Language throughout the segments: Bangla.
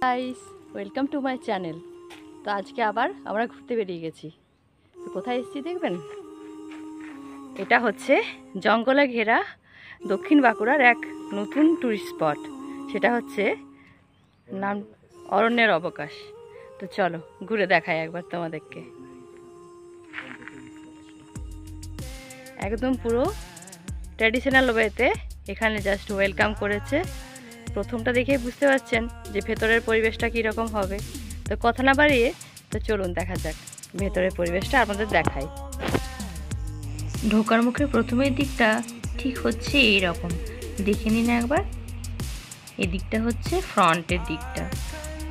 Guys, welcome to my channel. তো আজকে আবার আমরা ঘুরতে বেরিয়ে গেছি। তো কোথায় এসেছি দেখবেন। এটা হচ্ছে জঙ্গলে ঘেরা দক্ষিণ বাঁকুড়ার এক নতুন ট্যুরিস্ট স্পট। সেটা হচ্ছে নাম অরণ্যের অবকাশ। তো চলো ঘুরে দেখাই একবার তোমাদেরকে। একদম পুরো ট্র্যাডিশনাল ওয়েতে এখানে জাস্ট ওয়েলকাম করেছে। প্রথমটা দেখেই বুঝতে পারছেন যে ভেতরের পরিবেশটা কীরকম হবে। তো কথা না বাড়িয়ে তো চলুন দেখা যাক ভেতরের পরিবেশটা আপনাদের দেখাই। ঢোকার মুখে প্রথমের দিকটা ঠিক হচ্ছে এই রকম, দেখে নিন একবার। এদিকটা হচ্ছে ফ্রন্টের দিকটা,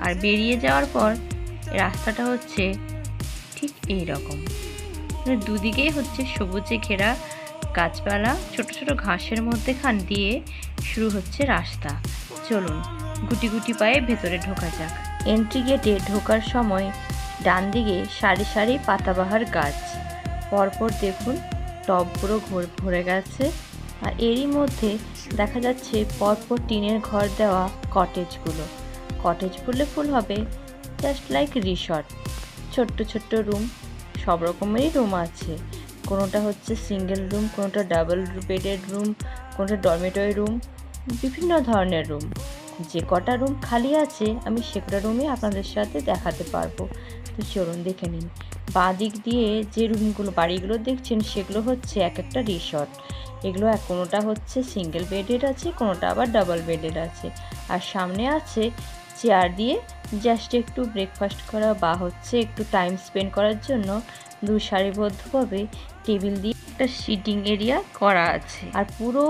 আর বেরিয়ে যাওয়ার পর রাস্তাটা হচ্ছে ঠিক এই রকম। দুদিকেই হচ্ছে সবুজে ঘেরা গাছপালা, ছোট ছোট ঘাসের মধ্যেখান দিয়ে শুরু হচ্ছে রাস্তা। চলুন গুটি গুটি পায়ে ভেতরে ঢোকা যাক। এন্ট্রি গেটে ঢোকার সময় ডান দিকে সারি সারি পাতাবাহার গাছ, পরপর দেখুন টব পুরো ভরে গেছে। আর এরই মধ্যে দেখা যাচ্ছে পরপর টিনের ঘর দেওয়া কটেজগুলো। কটেজ বললে ভুল হবে, জাস্ট লাইক রিসর্ট। ছোট্ট ছোট্ট রুম, সব রকমেরই রুম আছে। কোনোটা হচ্ছে সিঙ্গেল রুম, কোনোটা ডাবল বেডেড রুম, কোনোটা ডরমেটরি রুম, বিভিন্ন ধরনের রুম। যে কটা রুম খালি আছে আমি সে কটা রুমই আপনাদের সাথে দেখাতে পারবো। তো চলুন দেখে নিন। বাঁ দিক দিয়ে যে রুমগুলো, বাড়িগুলো দেখছেন সেগুলো হচ্ছে এক একটা রিসর্ট। এগুলো কোনোটা হচ্ছে সিঙ্গেল বেডেড আছে, কোনোটা আবার ডাবল বেডেড আছে। আর সামনে আছে চেয়ার দিয়ে জাস্ট একটু ব্রেকফাস্ট করা বা হচ্ছে একটু টাইম স্পেন্ড করার জন্য দু সারিবদ্ধভাবে টেবিল দিয়ে একটা সিটিং এরিয়া করা আছে। আর পুরো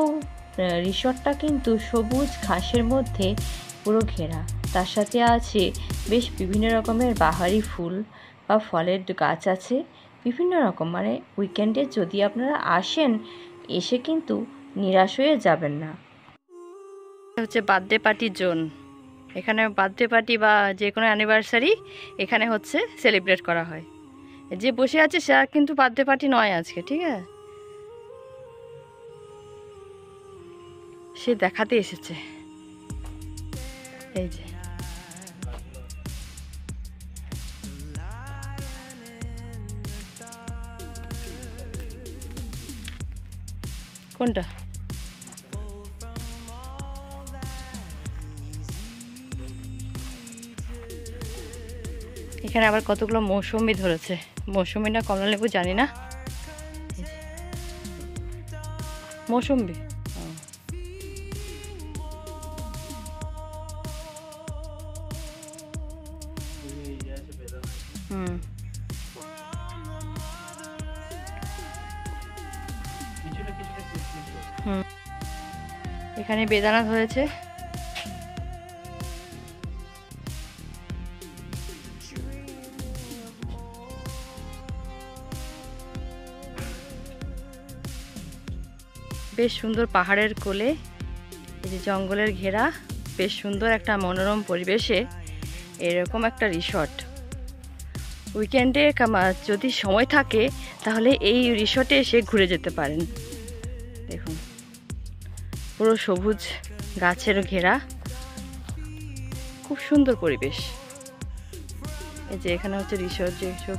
রিসর্টটা কিন্তু সবুজ ঘাসের মধ্যে পুরো ঘেরা। তার সাথে আছে বেশ বিভিন্ন রকমের বাহারি ফুল বা ফলের গাছ আছে বিভিন্ন রকম। মানে উইকেন্ডে যদি আপনারা আসেন, এসে কিন্তু নিরাশ হয়ে যাবেন না। হচ্ছে বার্থডে পার্টি জোন। এখানে বার্থডে পার্টি বা যে কোনো অ্যানিভার্সারি এখানে হচ্ছে সেলিব্রেট করা হয়। যে বসে আছে সে কিন্তু বার্থডে পার্টি নয় আজকে, ঠিক আছে, সে দেখাতে এসেছে। এই যে কোনটা এখানে আবার কতগুলো মৌসুমি ধরেছে। মৌসুমি না কমলা লেবু জানি না, মৌসুমি। এখানে বেদানা ধরেছে। বেশ সুন্দর পাহাড়ের কোলে, এই যে জঙ্গলের ঘেরা, বেশ সুন্দর একটা মনোরম পরিবেশে এরকম একটা রিসর্ট। উইকেন্ডে যদি সময় থাকে তাহলে এই রিসর্টে এসে ঘুরে যেতে পারেন। দেখুন পুরো সবুজ গাছের ঘেরা, খুব সুন্দর পরিবেশ। এই যে এখানে হচ্ছে রিসর্ট যেসব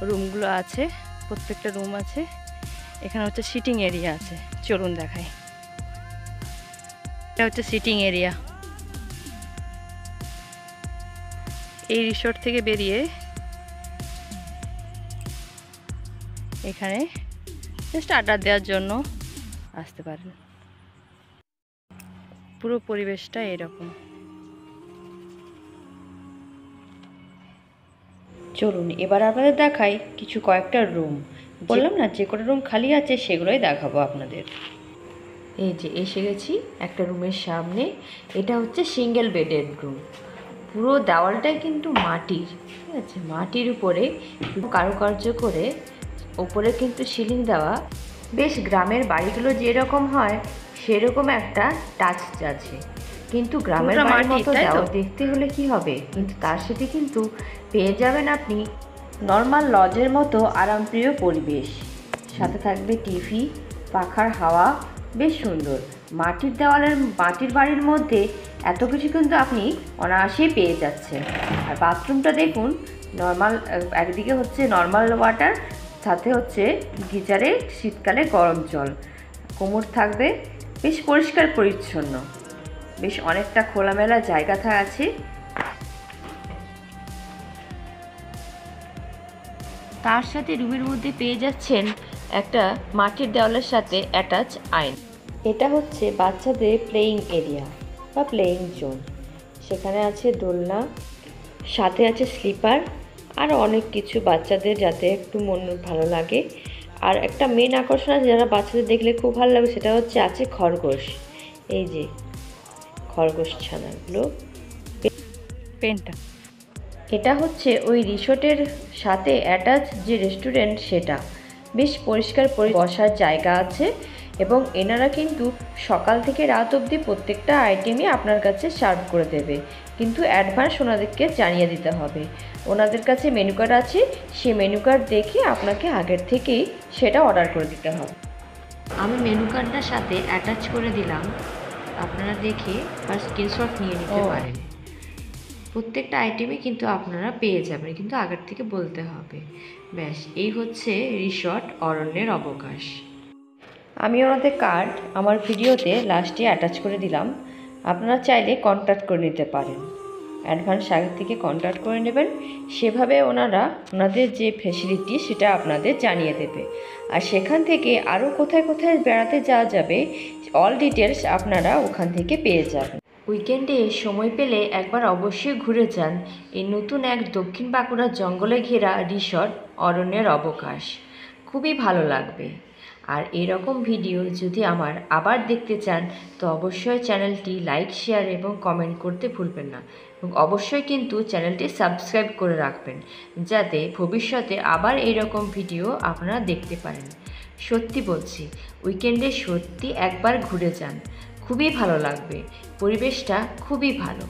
রুমগুলো আছে, প্রত্যেকটা রুম আছে। এখানে হচ্ছে সিটিং এরিয়া আছে, চলুন দেখাই। এটা হচ্ছে সিটিং এরিয়া। এই রিসর্ট থেকে বেরিয়ে এখানে জাস্ট আড্ডা দেওয়ার জন্য আসতে পারেন। পুরো পরিবেশটা এরকম। চলুন এবার আপনাদের দেখাই কিছু কয়েকটা রুম। বললাম না যে কটা রুম খালি আছে সেগুলোই দেখাবো আপনাদের। এই যে এসে গেছি একটা রুমের সামনে। এটা হচ্ছে সিঙ্গেল বেডেড রুম। পুরো দেওয়ালটাই কিন্তু মাটির, ঠিক আছে, মাটির উপরে কারুকার্য করে উপরে কিন্তু সিলিং দেওয়া। বেশ গ্রামের বাড়িগুলো যেরকম হয় সেরকম একটা টাচ আছে, কিন্তু গ্রামের বাড়ির মতো দেওয়া দেখতে হলে কি হবে, কিন্তু তার সাথে কিন্তু পেয়ে যাবেন আপনি নর্মাল লজের মতো আরামপ্রিয় পরিবেশ। সাথে থাকবে টিভি, পাখার হাওয়া, বেশ সুন্দর। মাটির বাড়ির মধ্যে এত কিছু কিন্তু আপনি অনায়াসেই পেয়ে যাচ্ছেন। আর বাথরুমটা দেখুন, নর্মাল, একদিকে হচ্ছে নর্মাল ওয়াটার, সাথে হচ্ছে গিজারে শীতকালে গরম জল, কোমর থাকবে, বেশ পরিষ্কার পরিচ্ছন্ন, বেশ অনেকটা খোলামেলা জায়গা আছে। তার সাথে রুমের মধ্যে পেয়ে যাচ্ছেন একটা মাটির দেওয়ালের সাথে অ্যাটাচ আয়না। এটা হচ্ছে বাচ্চাদের প্লেয়িং এরিয়া বা প্লেয়িং জোন। সেখানে আছে দোলনা, সাথে আছে স্লিপার, আর অনেক কিছু বাচ্চাদের যাতে একটু মন ভালো লাগে। আর একটা মেন আকর্ষণ আছে, যারা বাচ্চাদের দেখলে খুব ভালো লাগে, সেটা হচ্ছে আছে খরগোশ। এই যে খরগোশ ছানাগুলো, পেনটা, এটা হচ্ছে ওই রিসোর্টের সাথে অ্যাটাচ যে রেস্টুরেন্ট, সেটা বেশ পরিষ্কার বসার জায়গা আছে। এবং এনারা কিন্তু সকাল থেকে রাত অবধি প্রত্যেকটা আইটেমই আপনার কাছে সার্ভ করে দেবে, কিন্তু অ্যাডভান্স ওনাদেরকে জানিয়ে দিতে হবে। ওনাদের কাছে মেনু কার্ড আছে, সেই মেনু কার্ড দেখে আপনাকে আগের থেকেই সেটা অর্ডার করে দিতে হবে। আমি মেনু কার্ডটার সাথে অ্যাটাচ করে দিলাম, আপনারা দেখে বা স্ক্রিনশট নিয়ে নিতে পারেন। প্রত্যেকটা আইটেমই কিন্তু আপনারা পেয়ে যাবেন, কিন্তু আগের থেকে বলতে হবে। ব্যাস, এই হচ্ছে রিসর্ট অরণ্যের অবকাশ। আমি ওনাদের কার্ড আমার ভিডিওতে লাস্টে অ্যাটাচ করে দিলাম, আপনারা চাইলে কন্ট্যাক্ট করে নিতে পারেন। অ্যাডভান্স আগে থেকে কন্ট্যাক্ট করে নেবেন, সেভাবে ওনাদের যে ফেসিলিটি সেটা আপনাদের জানিয়ে দেবে। আর সেখান থেকে আরও কোথায় কোথায় বেড়াতে যাওয়া যাবে, অল ডিটেলস আপনারা ওখান থেকে পেয়ে যাবেন। উইকেন্ডে সময় পেলে একবার অবশ্যই ঘুরে যান এই নতুন এক দক্ষিণ বাঁকুড়ার জঙ্গলে ঘেরা রিসর্ট অরণ্যের অবকাশ। খুবই ভালো লাগবে। আর এরকম ভিডিও যদি আমার আবার দেখতে চান, তো অবশ্যই চ্যানেলটি লাইক, শেয়ার এবং কমেন্ট করতে ভুলবেন না। এবং অবশ্যই কিন্তু চ্যানেলটি সাবস্ক্রাইব করে রাখবেন, যাতে ভবিষ্যতে আবার এইরকম ভিডিও আপনারা দেখতে পারেন। সত্যি বলছি, উইকেন্ডে সত্যি একবার ঘুরে যান, খুবই ভালো লাগবে, পরিবেশটা খুবই ভালো।